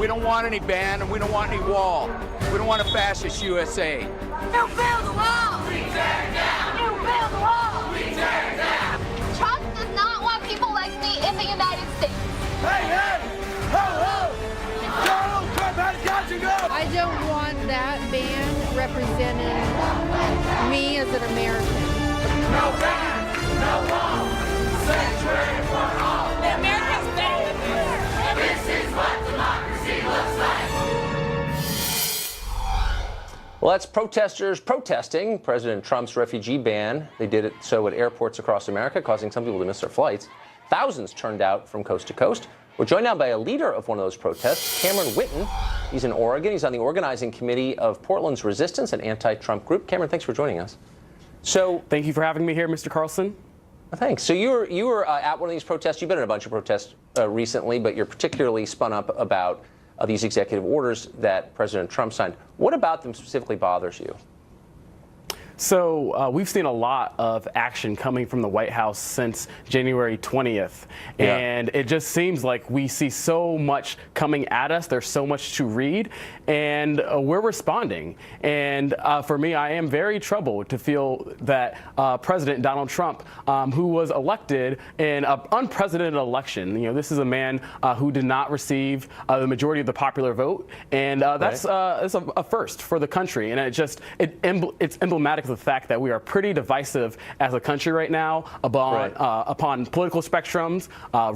We don't want any ban, and we don't want any wall. We don't want a fascist USA. You build the wall! We tear it down! You build the wall! We tear it down! Trump does not want people like me in the United States. Hey, hey! Ho, ho! Donald Trump has got to go! I don't want that ban representing me as an American. No ban, no wall, sanctuary for all. The Americans beg. This is what democracy looks like. Well, that's protesters protesting President Trump's refugee ban. They did it so at airports across America, causing some people to miss their flights. Thousands turned out from coast to coast. We're joined now by a leader of one of those protests, Cameron Whitten. He's in Oregon. He's on the organizing committee of Portland's Resistance, an anti-Trump group. Cameron, thanks for joining us. So, thank you for having me here, Mr. Carlson. Thanks. So you were at one of these protests. You've been in a bunch of protests recently, but you're particularly spun up about these executive orders that President Trump signed. What about them specifically bothers you? So we've seen a lot of action coming from the White House since January 20th. Yeah. And it just seems like we see so much coming at us. There's so much to read. And we're responding. And for me, I am very troubled to feel that President Donald Trump, who was elected in an unprecedented election, this is a man who did not receive the majority of the popular vote. And that's a first for the country. And it's emblematic of the fact that we are pretty divisive as a country right now upon political spectrums,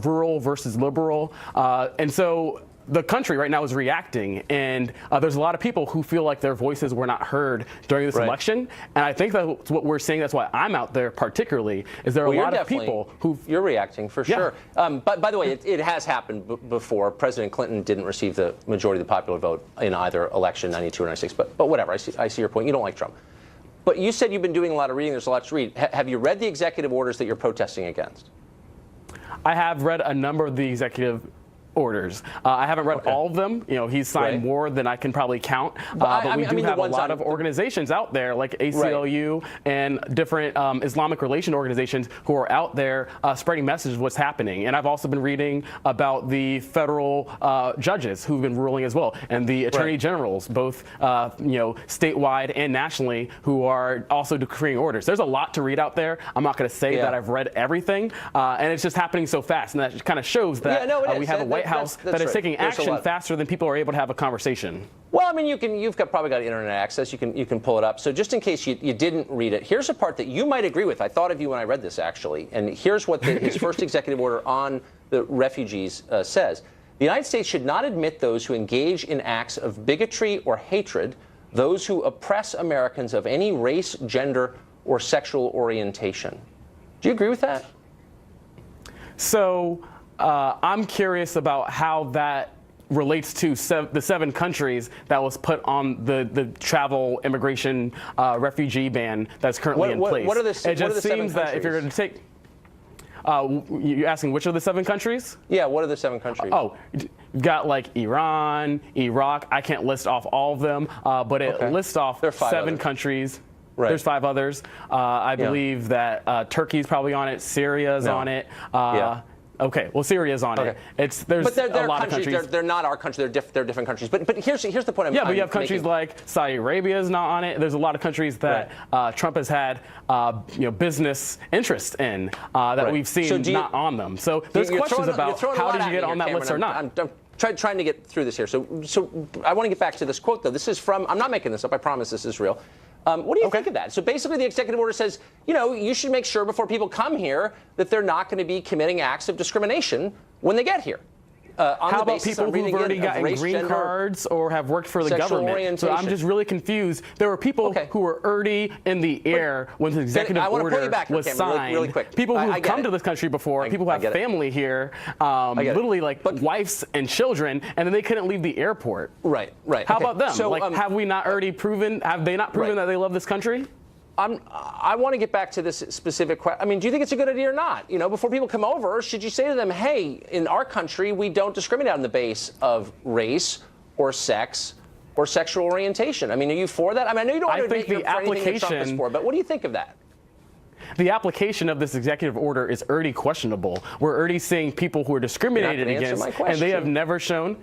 rural versus liberal. And so the country right now is reacting, and there's a lot of people who feel like their voices were not heard during this election. And I think that's what we're seeing. That's why I'm out there particularly, is there are a lot of people who... You're reacting, for sure. But by the way, it has happened before. President Clinton didn't receive the majority of the popular vote in either election, 92 or 96. But whatever, I see your point. You don't like Trump. But you said you've been doing a lot of reading. There's a lot to read. Have you read the executive orders that you're protesting against? I have read a number of the executive orders. I haven't read all of them. He's signed more than I can probably count. But we do have a lot of organizations out there like ACLU and different Islamic relation organizations who are out there spreading messages of what's happening. And I've also been reading about the federal judges who've been ruling as well, and the attorney generals, both statewide and nationally, who are also decreeing orders. There's a lot to read out there. I'm not going to say that I've read everyve and it's just happening so fast, and that kind of shows that we have a White House that is taking action faster than people are able to have a conversation. Well, I mean, you've probably got internet access. You can pull it up. So just in case you didn't read it, here's a part that you might agree with. I thought of you when I read this, actually. And here's what his first executive order on the refugees says. The United States should not admit those who engage in acts of bigotry or hatred, those who oppress Americans of any race, gender, or sexual orientation. Do you agree with that? So I'm curious about how that relates to the 7 countries that was put on the travel, immigration, refugee ban that's currently in place. What are the it just seems that if you're going to take... you're asking which of the 7 countries? Yeah, what are the 7 countries? Oh, you've got like Iran, Iraq. I can't list off all of them, but it lists off 7 countries. Right. There's 5 others. I believe that Turkey's probably on it. Syria's on it. Okay, well, Syria's on it. There's a lot of countries. They're not our country. They're different countries. But here's the point. But you have countries like Saudi Arabia is not on it. There's a lot of countries that Trump has had business interest in that we've seen not on them. So there's questions about how did you get on that list or not. I'm trying to get through this here. So I want to get back to this quote, though. This is from, I'm not making this up. I promise this is real. What do you think of that? So basically the executive order says, you should make sure before people come here that they're not going to be committing acts of discrimination when they get here. How about people who've already gotten green cards or have worked for the government? So I'm just really confused. There were people who were already in the air when the executive order was signed. Really quick. People who've come to this country before, people who have family here, literally like wives and children, and then they couldn't leave the airport. Right. How about them? So, have we not already proven, have they not proven that they love this country? I want to get back to this specific question. I mean, do you think it's a good idea or not? Before people come over, should you say to them, hey, in our country, we don't discriminate on the base of race or sex or sexual orientation? I mean, are you for that? I mean, I know you don't want to admit you're for anything that Trump is for, but what do you think of that? The application of this executive order is already questionable. We're already seeing people who are discriminated against, and they have never shown...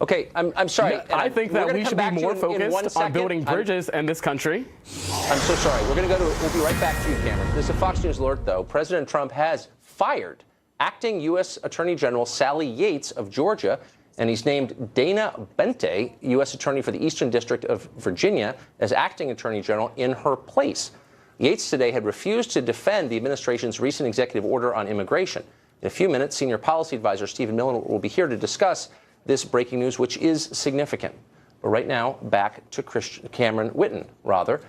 Okay, I'm sorry. I think that we should be more focused on building bridges in this country. I'm so sorry. We'll be right back to you, Cameron. This is a Fox News alert, though. President Trump has fired acting U.S. Attorney General Sally Yates of Georgia, and he's named Dana Bente, U.S. Attorney for the Eastern District of Virginia, as acting Attorney General in her place. Yates today had refused to defend the administration's recent executive order on immigration. In a few minutes, Senior Policy Advisor Stephen Millen will be here to discuss this breaking news, which is significant. But right now, back to Cameron Whitten, rather.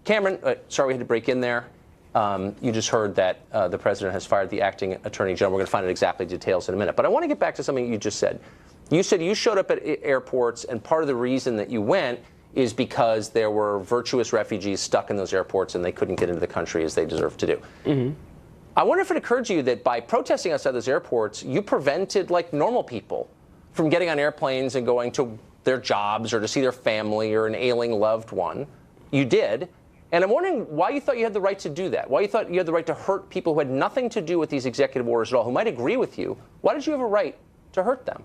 Cameron, sorry we had to break in there. You just heard that the president has fired the acting attorney general. We're going to find out exactly details in a minute. But I want to get back to something you just said. You said you showed up at airports, and part of the reason that you went is because there were virtuous refugees stuck in those airports and they couldn't get into the country as they deserved to do. Mm-hmm. I wonder if it occurred to you that by protesting outside those airports, you prevented, like normal people, from getting on airplanes and going to their jobs or to see their family or an ailing loved one. You did. And I'm wondering why you thought you had the right to do that, why you thought you had the right to hurt people who had nothing to do with these executive orders at all, who might agree with you. Why did you have a right to hurt them?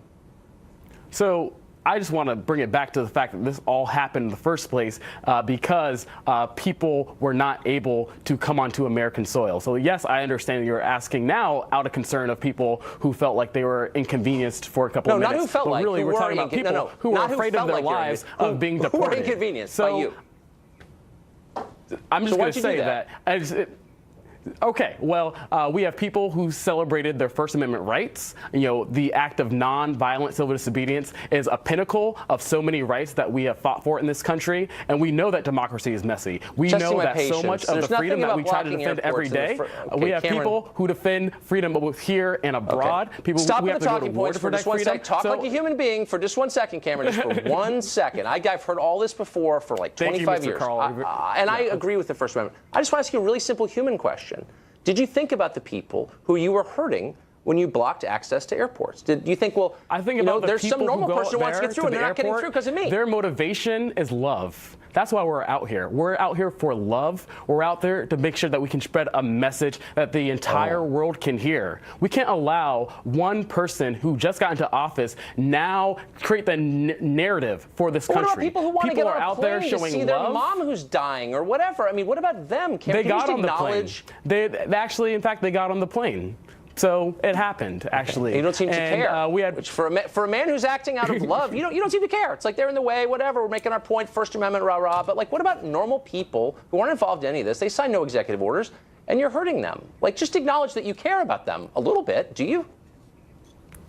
So I just want to bring it back to the fact that this all happened in the first place because people were not able to come onto American soil. So yes, I understand you're asking now out of concern of people who felt like they were inconvenienced for a couple of minutes. No, not who felt like. Really, we're talking about people who were afraid of their lives of being deported. Who were inconvenienced by you? I'm just going to say that. Okay, well, we have people who celebrated their First Amendment rights. You know, the act of non-violent civil disobedience is a pinnacle of so many rights that we have fought for in this country, and we know that democracy is messy. We know that so much of the freedom that we try to defend every day, we have people who defend freedom both here and abroad. People Stop who have the to go to talking war points to for just protect one freedom. second. Talk like a human being for just 1 second, Cameron, just for 1 second. I've heard all this before for like 25 years. And I agree with the First Amendment. I just want to ask you a really simple human question. Did you think about the people who you were hurting when you blocked access to airports? Did you think, well, I think about there's some normal person who wants to get through and they're not getting through because of me? Their motivation is love. That's why we're out here. We're out here for love. We're out there to make sure that we can spread a message that the entire world can hear. We can't allow one person who just got into office now create the narrative for this country. What about people who want to get on a plane to see their mom who's dying or whatever? I mean, what about them? They got on the plane. They actually, in fact, they got on the plane. So it happened, actually. You don't seem to care. Which for a man who's acting out of love, you don't seem to care. It's like they're in the way, whatever. We're making our point, First Amendment, rah rah. But like, what about normal people who aren't involved in any of this? They sign no executive orders, and you're hurting them. Like, just acknowledge that you care about them a little bit. Do you?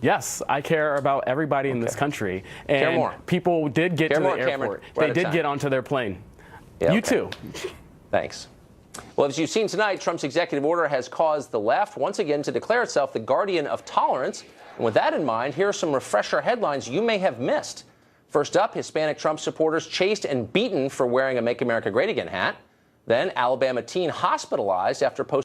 Yes, I care about everybody in this country. And care more. People did get to the airport. They did get onto their plane. Yeah, you too. Thanks. Well, as you've seen tonight, Trump's executive order has caused the left once again to declare itself the guardian of tolerance. And with that in mind, here are some refresher headlines you may have missed. First up, Hispanic Trump supporters chased and beaten for wearing a Make America Great Again hat. Then, Alabama teen hospitalized after posting